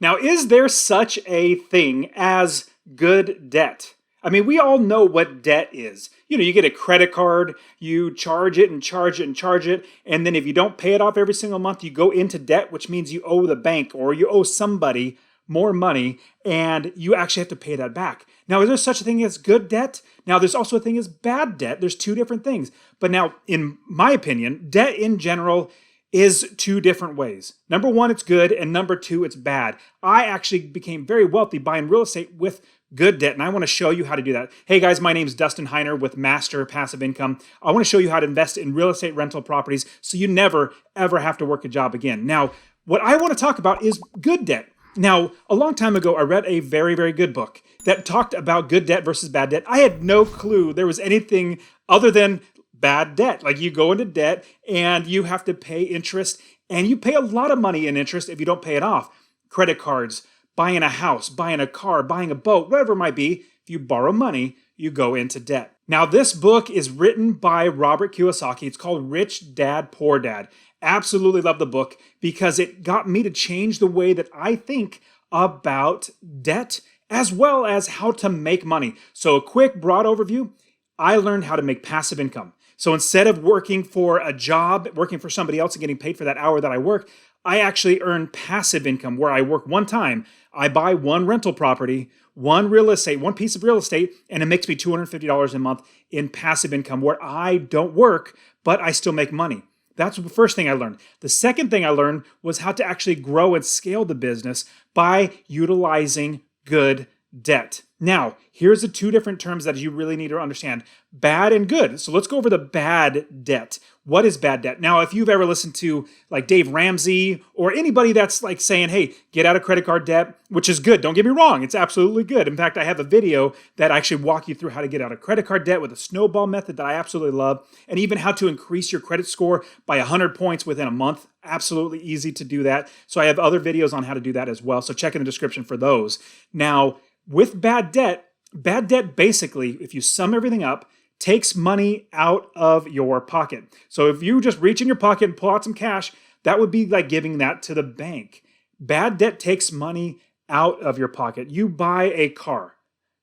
Now, is there such a thing as good debt? I mean, we all know what debt is. You get a credit card, you charge it and charge it and charge it, and then if you don't pay it off every single month, you go into debt, which means you owe the bank or you owe somebody more money, and you actually have to pay that back. Now, is there such a thing as good debt? Now, there's also a thing as bad debt. There's two different things. But now, in my opinion, debt in general is two different ways. Number one, it's good, and number two, it's bad. I actually became very wealthy buying real estate with good debt, and I want to show you how to do that. Hey guys, my name is Dustin Heiner with Master Passive Income. I want to show you how to invest in real estate rental properties so you never, ever have to work a job again. Now, what I want to talk about is good debt. Now, a long time ago, I read a very, very good book that talked about good debt versus bad debt. I had no clue there was anything other than bad debt. Like you go into debt and you have to pay interest, and you pay a lot of money in interest if you don't pay it off. Credit cards, buying a house, buying a car, buying a boat, whatever it might be. If you borrow money, you go into debt. Now, this book is written by Robert Kiyosaki. It's called Rich Dad, Poor Dad. Absolutely love the book because it got me to change the way that I think about debt as well as how to make money. So a quick broad overview, I learned how to make passive income. So instead of working for a job, working for somebody else and getting paid for that hour that I work, I actually earn passive income where I work one time. I buy one rental property, one piece of real estate, and it makes me $250 a month in passive income where I don't work, but I still make money. That's the first thing I learned. The second thing I learned was how to actually grow and scale the business by utilizing good debt. Now, here's the two different terms that you really need to understand. Bad and good. So let's go over the bad debt. What is bad debt? Now, if you've ever listened to like Dave Ramsey or anybody that's like saying, hey, get out of credit card debt, which is good. Don't get me wrong. It's absolutely good. In fact, I have a video that actually walk you through how to get out of credit card debt with a snowball method that I absolutely love, and even how to increase your credit score by 100 points within a month. Absolutely easy to do that. So I have other videos on how to do that as well. So check in the description for those. Now, with bad debt basically, if you sum everything up, takes money out of your pocket. So if you just reach in your pocket and pull out some cash, that would be like giving that to the bank. Bad debt takes money out of your pocket. You buy a car.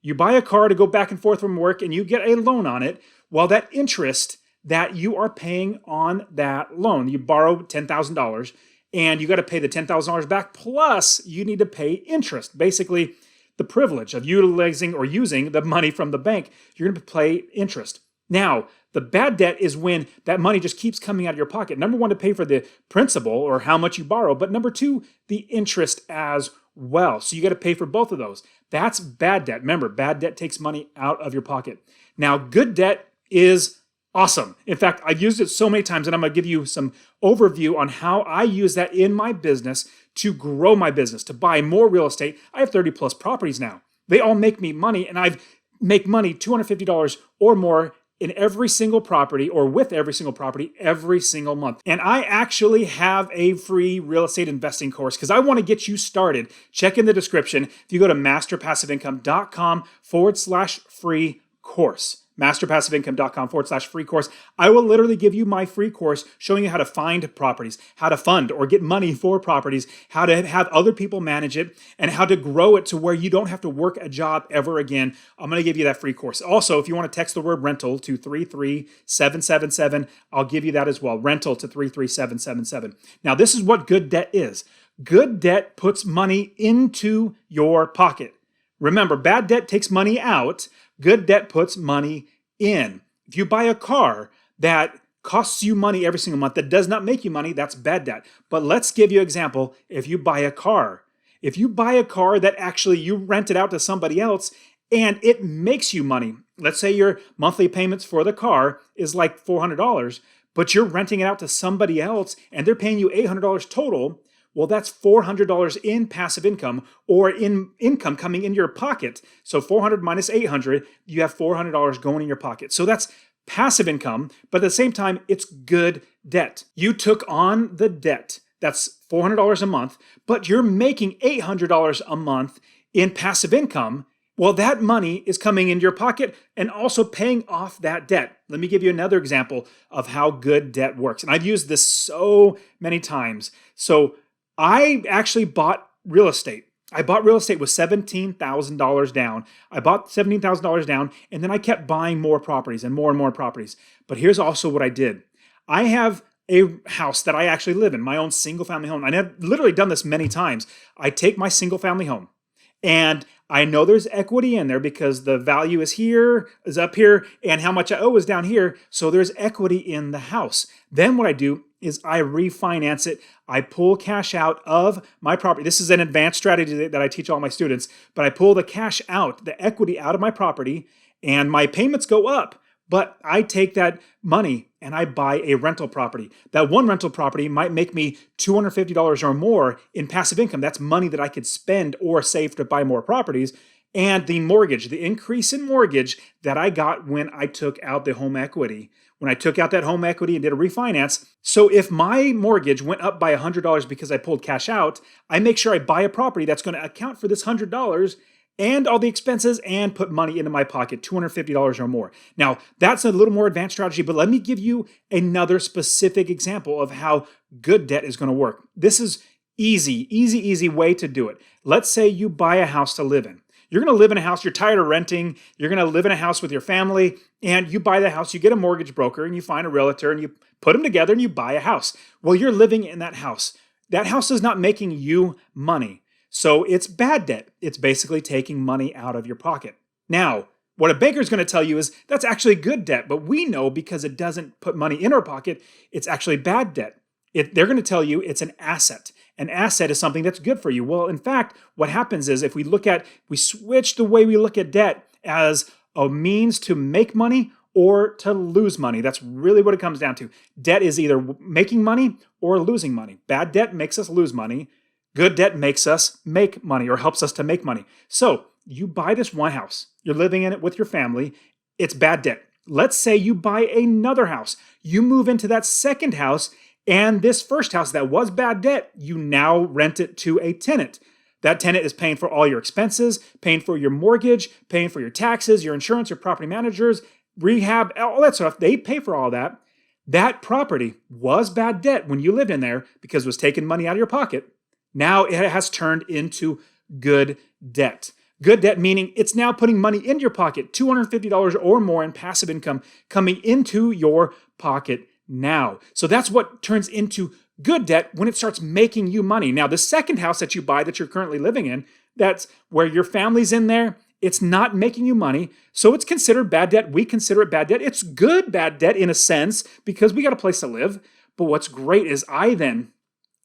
You buy a car to go back and forth from work and you get a loan on it. While that interest that you are paying on that loan, you borrow $10,000 and you got to pay the $10,000 back. Plus you need to pay interest. Basically, the privilege of utilizing or using the money from the bank, you're going to pay interest. Now, the bad debt is when that money just keeps coming out of your pocket. Number one, to pay for the principal or how much you borrow, but number two, the interest as well. So you got to pay for both of those. That's bad debt. Remember, bad debt takes money out of your pocket. Now, good debt is awesome. In fact, I've used it so many times, and I'm going to give you some overview on how I use that in my business to grow my business, to buy more real estate. I have 30 plus properties now. They all make me money, and I make money $250 or more in every single property or with every single property every single month. And I actually have a free real estate investing course because I want to get you started. Check in the description. If you go to masterpassiveincome.com/free course, masterpassiveincome.com/free course. I will literally give you my free course showing you how to find properties, how to fund or get money for properties, how to have other people manage it, and how to grow it to where you don't have to work a job ever again. I'm going to give you that free course. Also, if you want to text the word rental to 33777, I'll give you that as well. Rental to 33777. Now, this is what good debt is. Good debt puts money into your pocket. Remember, bad debt takes money out. Good debt puts money in. If you buy a car that costs you money every single month, that does not make you money, that's bad debt. But let's give you an example. If you buy a car that actually you rent it out to somebody else and it makes you money. Let's say your monthly payments for the car is like $400, but you're renting it out to somebody else and they're paying you $800 total. Well, that's $400 in passive income or in income coming into your pocket. So 400 minus 800, you have $400 going in your pocket. So that's passive income, but at the same time, it's good debt. You took on the debt. That's $400 a month, but you're making $800 a month in passive income. Well, that money is coming into your pocket and also paying off that debt. Let me give you another example of how good debt works. And I've used this so many times. So I actually bought real estate. I bought real estate with $17,000 down. I bought $17,000 down, and then I kept buying more properties and more properties. But here's also what I did. I have a house that I actually live in, my own single family home. I've literally done this many times. I take my single family home, and I know there's equity in there because the value is up here, and how much I owe is down here. So there's equity in the house. Then what I do is I refinance it. I pull cash out of my property. This is an advanced strategy that I teach all my students, but I pull the cash out, the equity out of my property, and my payments go up. But I take that money and I buy a rental property. That one rental property might make me $250 or more in passive income. That's money that I could spend or save to buy more properties. And the mortgage, the increase in mortgage that I got when I took out the home equity, when I took out that home equity and did a refinance. So if my mortgage went up by $100 because I pulled cash out, I make sure I buy a property that's going to account for this $100 and all the expenses and put money into my pocket, $250 or more. Now, that's a little more advanced strategy, but let me give you another specific example of how good debt is going to work. This is easy way to do it. Let's say you buy a house to live in. You're going to live in a house, you're tired of renting, you're going to live in a house with your family, and you buy the house, you get a mortgage broker, and you find a realtor, and you put them together, and you buy a house. Well, you're living in that house. That house is not making you money. So it's bad debt. It's basically taking money out of your pocket. Now, what a banker is going to tell you is that's actually good debt, but we know because it doesn't put money in our pocket, it's actually bad debt. They're going to tell you it's an asset. An asset is something that's good for you. Well, in fact, what happens is if we switch the way we look at debt as a means to make money or to lose money. That's really what it comes down to. Debt is either making money or losing money. Bad debt makes us lose money. Good debt makes us make money or helps us to make money. So you buy this one house. You're living in it with your family. It's bad debt. Let's say you buy another house. You move into that second house, and this first house that was bad debt, you now rent it to a tenant. That tenant is paying for all your expenses, paying for your mortgage, paying for your taxes, your insurance, your property managers, rehab, all that stuff. They pay for all that. That property was bad debt when you lived in there because it was taking money out of your pocket. Now it has turned into good debt. Good debt meaning it's now putting money into your pocket, $250 or more in passive income coming into your pocket now. So that's what turns into good debt when it starts making you money. Now, the second house that you buy that you're currently living in, that's where your family's in there. It's not making you money, so it's considered bad debt. We consider it bad debt. It's good bad debt in a sense because we got a place to live. But what's great is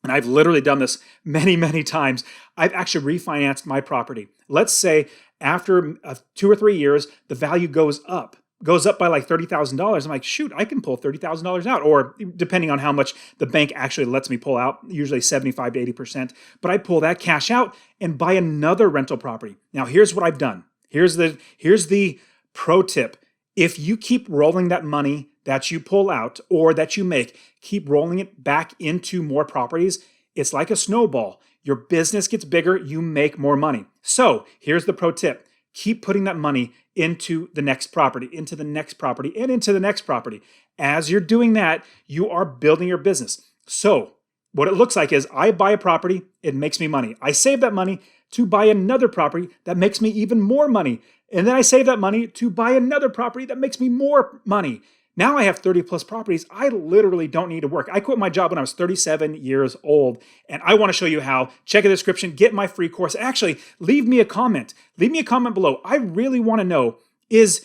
and I've literally done this many times, I've actually refinanced my property. Let's say after 2 or 3 years, the value goes up by like $30,000. I'm like, shoot, I can pull $30,000 out, or depending on how much the bank actually lets me pull out, usually 75 to 80%. But I pull that cash out and buy another rental property. Now, here's what I've done. Here's the pro tip. If you keep rolling that money that you pull out or that you make, keep rolling it back into more properties, it's like a snowball. Your business gets bigger, you make more money. So here's the pro tip. Keep putting that money into the next property, into the next property, and into the next property. As you're doing that, you are building your business. So what it looks like is I buy a property, it makes me money. I save that money to buy another property that makes me even more money. And then I save that money to buy another property that makes me more money. Now I have 30 plus properties. I literally don't need to work. I quit my job when I was 37 years old, and I want to show you how. Check the description, get my free course. Actually, leave me a comment. Leave me a comment below. I really want to know, is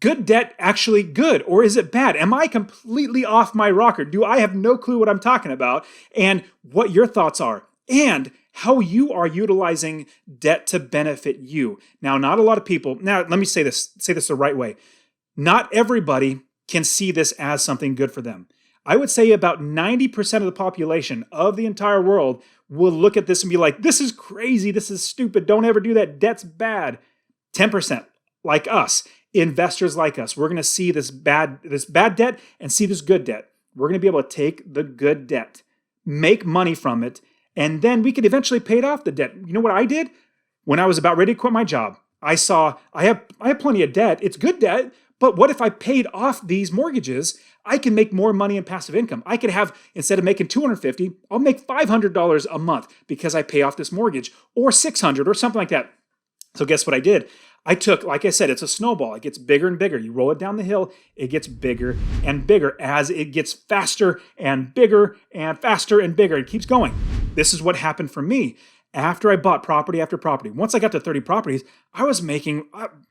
good debt actually good or is it bad? Am I completely off my rocker? Do I have no clue what I'm talking about? And what your thoughts are, and how you are utilizing debt to benefit you. Now, not a lot of people, now let me say this the right way. Not everybody can see this as something good for them. I would say about 90% of the population of the entire world will look at this and be like, this is crazy, this is stupid, don't ever do that, debt's bad. 10%, like us, investors like us, we're gonna see this bad debt and see this good debt. We're gonna be able to take the good debt, make money from it, and then we could eventually pay it off the debt. You know what I did? When I was about ready to quit my job, I saw I have plenty of debt. It's good debt, But what if I paid off these mortgages? I can make more money in passive income. I could have, instead of making $250, I'll make $500 a month because I pay off this mortgage, or $600 or something like that. So guess what I did? I took, like I said, it's a snowball. It gets bigger and bigger. You roll it down the hill, it gets bigger and bigger as it gets faster and bigger and faster and bigger. It keeps going. This is what happened for me. After I bought property after property, once I got to 30 properties, I was making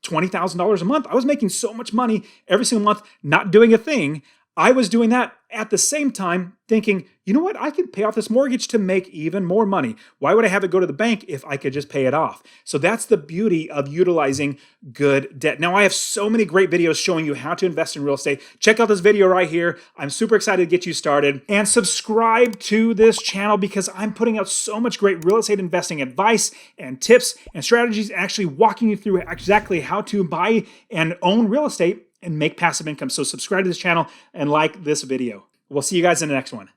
$20,000 a month. I was making so much money every single month, not doing a thing. I was doing that at the same time thinking, you know what? I can pay off this mortgage to make even more money. Why would I have it go to the bank if I could just pay it off? So that's the beauty of utilizing good debt. Now, I have so many great videos showing you how to invest in real estate. Check out this video right here. I'm super excited to get you started. And subscribe to this channel because I'm putting out so much great real estate investing advice and tips and strategies, actually walking you through exactly how to buy and own real estate and make passive income. So subscribe to this channel and like this video. We'll see you guys in the next one.